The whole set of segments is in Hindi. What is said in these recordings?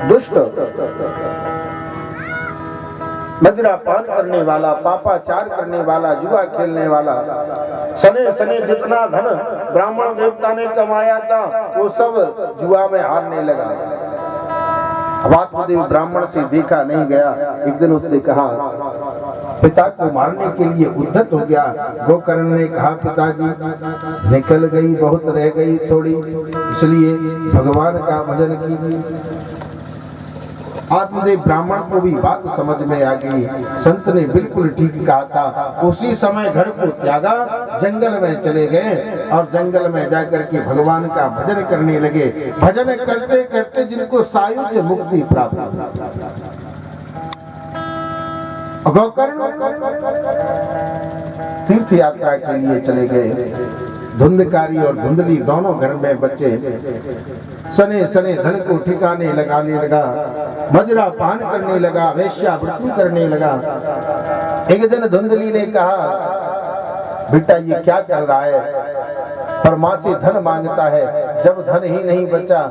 दुष्ट, मदिरा पान करने वाला, पापाचार करने वाला, जुआ खेलने वाला, सने सने जितना धन ब्राह्मण देवता ने कमाया था वो सब जुआ में हारने लगा। वात्मदेव ब्राह्मण से देखा नहीं गया। एक दिन उससे कहा, पिता को मारने के लिए उद्यत हो गया। गोकर्ण ने कहा, पिताजी निकल गई, बहुत रह गई थोड़ी, इसलिए भगवान का भजन कीजिए। आत्मदेव ब्राह्मण को भी बात समझ में आ गई। संत ने बिल्कुल ठीक कहा था। उसी समय घर को त्यागा, जंगल में चले गए और जंगल में जाकर के भगवान का भजन करने लगे। भजन करते करते जिनको सायुज्य मुक्ति प्राप्त हुई। गोकर्ण तीर्थ यात्रा के लिए चले गए। धुंधकारी और धुंधली दोनों घर में बच्चे। सने सने धन को ठिकाने लगाने लगा, मदिरा पान करने लगा, वेश्यावृत्ति करने लगा। एक दिन धुंधली ने कहा, बेटा ये क्या कर रहा है? पर माँ से धन मांगता है। जब धन ही नहीं बचा,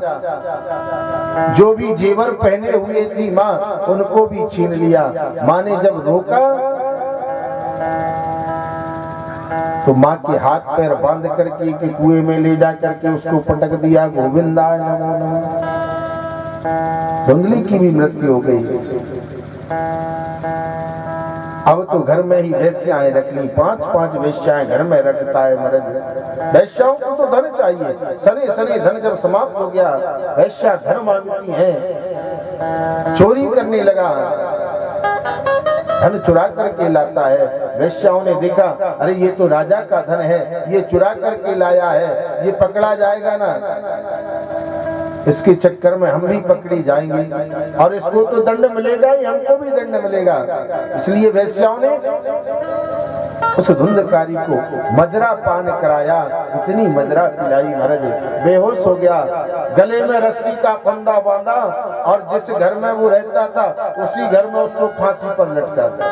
जो भी जेवर पहने हुए थी माँ, उनको भी छीन लिया। माँ ने जब रोका तो माँ के हाथ पैर बांध करके कि कुएं में ले जा करके उसको पटक दिया। गोविंदा नमो नमः। धुंधली की भी मृत्यु हो गई। अब तो घर में ही वेश्याएं रखनी, 5-5 वेश्याएं घर में रखता है मर्द। वेश्याओं को तो धन चाहिए। सने सने धन जब समाप्त हो गया, वेश्या धन मांगती हैं, चोरी करने लगा, धन चुरा करके लाता है। वेश्याओं ने देखा, अरे ये तो राजा का धन है, ये चुरा करके लाया है, ये पकड़ा जाएगा ना, इसके चक्कर में हम भी पकड़ी जाएंगी और इसको तो दंड मिलेगा ही, हमको भी दंड मिलेगा। इसलिए वेश्याओं ने उस धुंधकारी को मदिरा पान कराया। इतनी मदिरा पिलाई महाराज बेहोश हो गया। गले में रस्सी का फंदा बांधा और जिस घर में वो रहता था उसी घर में उसको फांसी पर लटका दिया।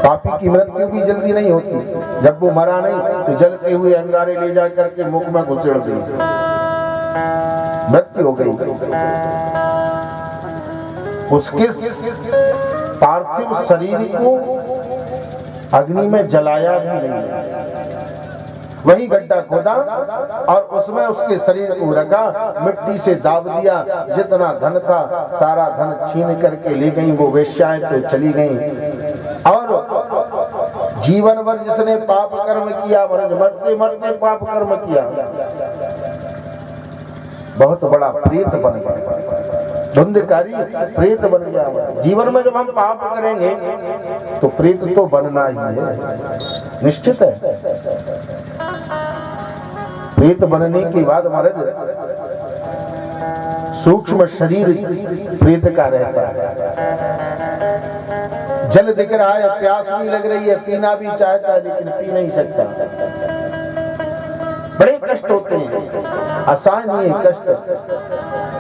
पापी की मृत्यु भी जल्दी नहीं होती। जब वो मरा नहीं तो जलते हुए अंगारे ले जा करके मुख में घुसेड़ दी, मृत्यु हो गई। उसके पार्थिव शरीर को अग्नि में जलाया भी नहीं, वही गड्ढा खोदा और उसमें उसके शरीर को रखा, मिट्टी से दाब दिया। जितना धन था सारा धन छीन करके ले गई वो वेश्याएं, तो चली गई। और जीवन भर जिसने पाप कर्म किया, मरते मरते पाप कर्म किया, बहुत बड़ा प्रेत बन गया। धुंधकारी प्रेत बन गया। जीवन में जब हम पाप करेंगे तो प्रेत तो बनना ही है, निश्चित है। प्रेत बनने के बाद महाराज सूक्ष्म शरीर प्रेत का रहता है। जल दिख रहा है, प्यास भी लग रही है, पीना भी चाहता है लेकिन पी नहीं सकता। बड़े कष्ट होते हैं, आसान नहीं है कष्ट।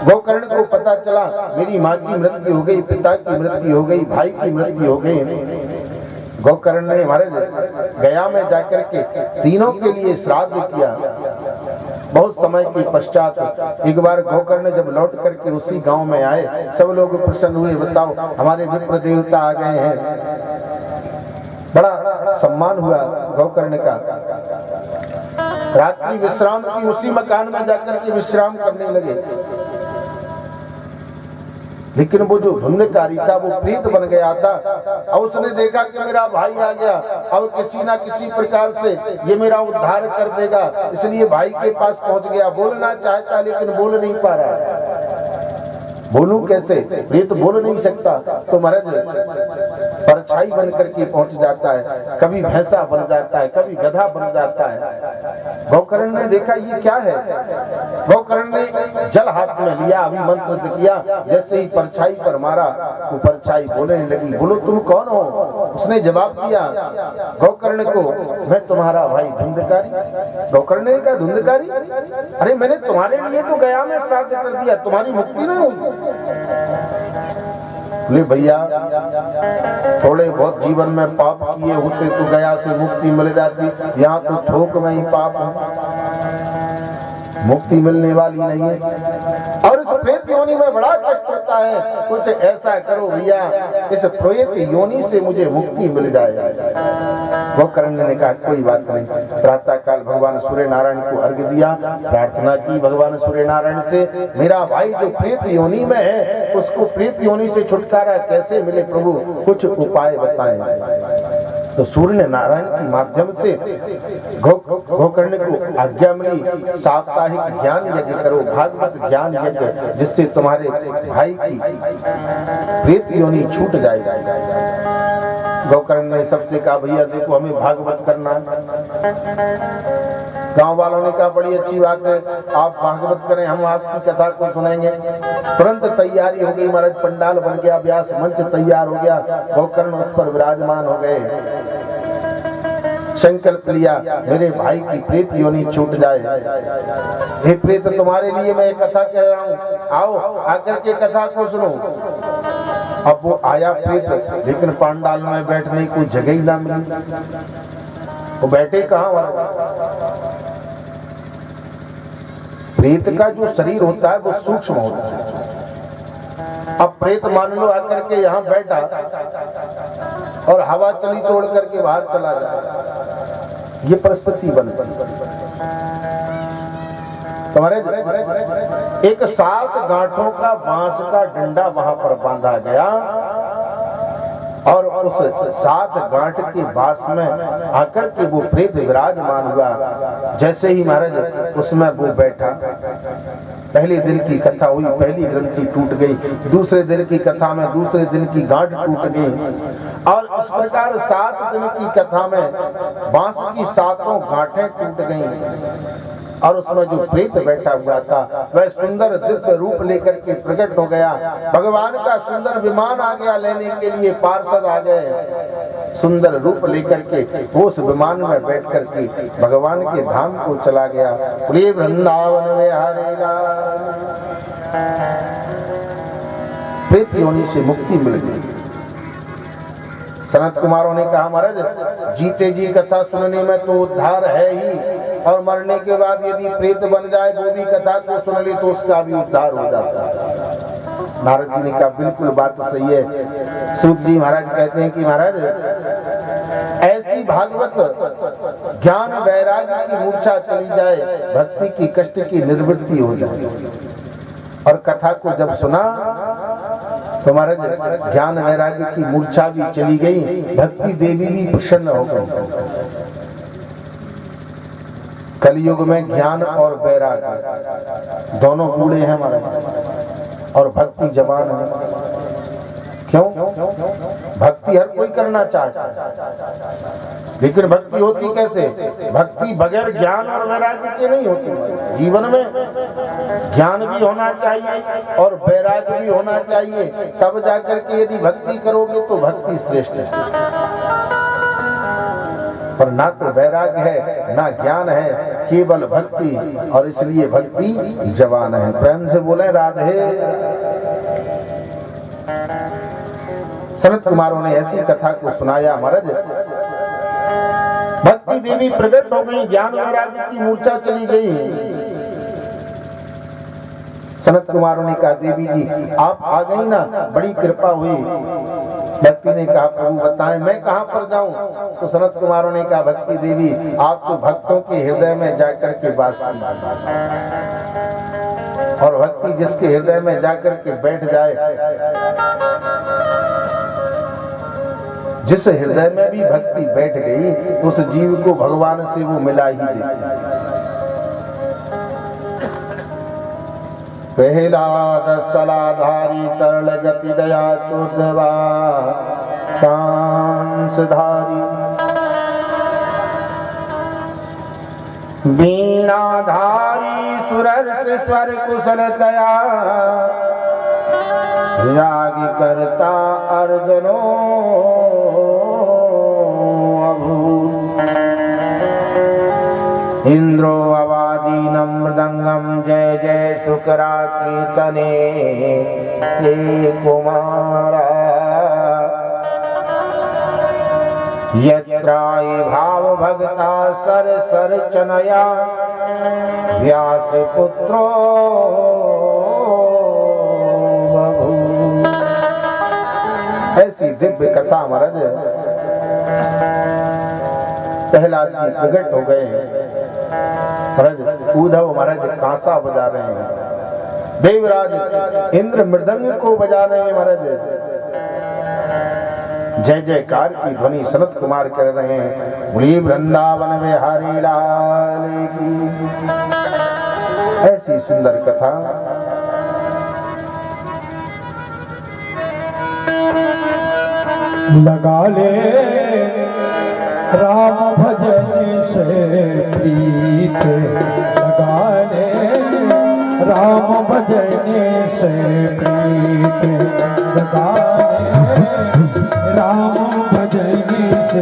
गोकर्ण को पता चला मेरी माँ की मृत्यु हो गई, पिता की मृत्यु हो गई, भाई की मृत्यु हो गई। गोकर्ण ने महाराज गया में जाकर के तीनों के लिए श्राद्ध किया। बहुत समय के पश्चात एक बार गोकर्ण जब लौट करके उसी गांव में आए, सब लोग प्रसन्न हुए, बताओ हमारे विप्र देवता आ गए हैं। बड़ा सम्मान हुआ गोकर्ण का। रात्रि विश्राम की उसी मकान में जाकर के विश्राम करने लगे। लेकिन वो जो धुंधकारी था वो प्रेत बन गया था। और उसने देखा कि मेरा भाई आ गया, अब किसी ना किसी प्रकार से ये मेरा उद्धार कर देगा, इसलिए भाई के पास पहुंच गया। बोलना चाहता लेकिन बोल नहीं पा रहा। बोलूं कैसे? प्रेत बोल नहीं सकता। तो महाराज परछाई बन करके पहुंच जाता है, कभी भैंसा बन जाता है, कभी गधा बन जाता है। गोकर्ण ने देखा ये क्या है। गोकर्ण ने जल हाथ में लिया, अभी मंत्र किया, जैसे ही परछाई पर मारा वो परछाई बोलने लगी, बोलो तुम कौन हो? उसने जवाब दिया गोकर्ण को, मैं तुम्हारा भाई धुंधकारी। गोकर्ण ने कहा धुंधकारी? अरे मैंने तुम्हारे लिए तो गया में श्राद्ध कर दिया, तुम्हारी मुक्ति नहीं होगी। बोले भैया थोड़े बहुत जीवन में पाप किए होते तो गया से मुक्ति मिल जाती, यहाँ तो थोक में ही पाप है। मुक्ति मिलने वाली नहीं है। और इस प्रेत योनि में बड़ा कष्ट होता है, कुछ ऐसा करो भैया इस प्रेत योनि से मुझे मुक्ति मिल जाए। गोकर्ण ने कहा कोई बात नहीं। प्रातः काल भगवान सूर्य नारायण को अर्घ्य दिया, प्रार्थना की भगवान सूर्य नारायण से, मेरा भाई जो प्रेत योनि में है उसको प्रेत योनि से छुटकारा कैसे मिले प्रभु, कुछ उपाय बताएं। तो सूर्य नारायण के माध्यम से गोकर्ण को आज्ञा मिली, साप्ताहिक ज्ञान यज्ञ करो, भागवत ज्ञान यज्ञ, जिससे तुम्हारे भाई की प्रेत योनि छूट जाएगा। गोकर्ण ने सबसे कहा भैया देखो हमें भागवत करना है। गांव वालों ने कहा बड़ी अच्छी बात है, आप भागवत करें, हम आपकी कथा को सुनेंगे। तुरंत तैयारी हो गई महाराज, पंडाल बन गया, व्यास मंच तैयार हो गया, गोकर्ण उस पर विराजमान हो गए। संकल्प लिया मेरे भाई की प्रेत योनि छूट जाए। हे प्रेत तुम्हारे लिए मैं कथा कह रहा हूँ, आओ आकर के कथा को सुनो। अब वो आया प्रेत, लेकिन पंडाल में बैठने को जगह ही ना मिली। वो बैठे कहाँ? प्रेत का जो शरीर होता है वो सूक्ष्म होता है। अब प्रेत मान लो आकर के यहाँ बैठा और हवा चली तोड़ करके बाहर चला जाए, ये परिस्थिति बन तुम्हारे। एक 7 गांठों का बांस का डंडा वहां पर बांधा गया और उस 7 गांठ के बांस में आकर के वो प्रेत विराजमान हुआ। जैसे ही महाराज उसमें वो बैठा, पहले दिन की कथा हुई, पहली ग्रंथि टूट गई, दूसरे दिन की कथा में दूसरे दिन की गांठ टूट गई, और इस प्रकार 7 दिन की कथा में बांस की 7 गांठें टूट गईं। और उसमें जो प्रेत बैठा हुआ था वह सुंदर दिव्य रूप लेकर के प्रकट हो गया। भगवान का सुंदर विमान आ गया लेने के लिए, पार्षद आ गए सुंदर रूप लेकर के, वो उस विमान में बैठ करके भगवान के धाम को चला गया। प्रिय वृंदावन में हरे राम। प्रेत योनि से मुक्ति मिल गई। सनत कुमारों ने कहा महाराज जीते जी कथा सुनने में तो उद्धार है ही, और मरने के बाद यदि प्रेत बन जाए वो भी कथा को सुन ले तो उसका भी उद्धार हो जाता है। नारद जी ने कहा बिल्कुल बात सही है। सूत जी महाराज कहते हैं कि महाराज ऐसी भागवत ज्ञान वैराग्य की मूर्छा चली जाए, भक्ति की कष्ट की निवृत्ति हो जाए। और कथा को जब सुना तो महाराज ज्ञान वैराग्य की मूर्छा भी चली गई, भक्ति देवी भी प्रसन्न हो गई। कलयुग में ज्ञान और वैराग्य दोनों बूढ़े हैं महाराज, और भक्ति जवान है। क्यों? भक्ति हर कोई करना चाहता है, लेकिन भक्ति होती कैसे? भक्ति बगैर ज्ञान और वैराग्य के नहीं होती। जीवन में ज्ञान भी होना चाहिए और वैराग्य भी होना चाहिए, तब जाकर के यदि भक्ति करोगे तो भक्ति श्रेष्ठ है। पर ना तो वैराग्य है ना ज्ञान है, केवल भक्ति, और इसलिए भक्ति जवान है। प्रेम से बोले राधे। सनत कुमारों ने ऐसी कथा को सुनाया महाराज, भक्ति देवी प्रकट हो गई, ज्ञान वैराग्य की मूर्छा चली गई। सनत कुमारों ने कहा देवी जी आप आ गई ना, बड़ी कृपा हुई। भक्ति ने कहा प्रभु बताएं मैं कहां पर जाऊं? तो सनत कुमारों ने कहा भक्ति देवी आप तो भक्तों के हृदय में जाकर के वास कीजिए, और भक्ति जिसके हृदय में जाकर के बैठ जाए, जिस हृदय में भी भक्ति बैठ गई उस जीव को भगवान से वो मिला ही देती। पहला दस्तलाधारी तरल गति दया चोदवा धारी, वीणाधारी सुरर्ष स्वर कुशल दया, राग करता अर्जनो इंद्रो अवादीनम मृदंगम जय जय शुक्रा कीर्तने हे कुमारा। यत्राय भाव भगता सर सर चनया व्यास पुत्रो बभू। ऐसी दिव्य कथा महाराज प्रहलाद जी प्रकट हो गए महाराज। उद्धव महाराज कांसा बजा रहे हैं, देवराज इंद्र मृदंग को बजा रहे हैं महाराज। जय जयकार की ध्वनि सनत कुमार कर रहे हैं। बोलिए वृंदावन बिहारी लाल की। ऐसी सुंदर कथा लगा ले राम भजन से प्रीत, लगा ले राम भजन से प्रीत, लगा ले राम भजन से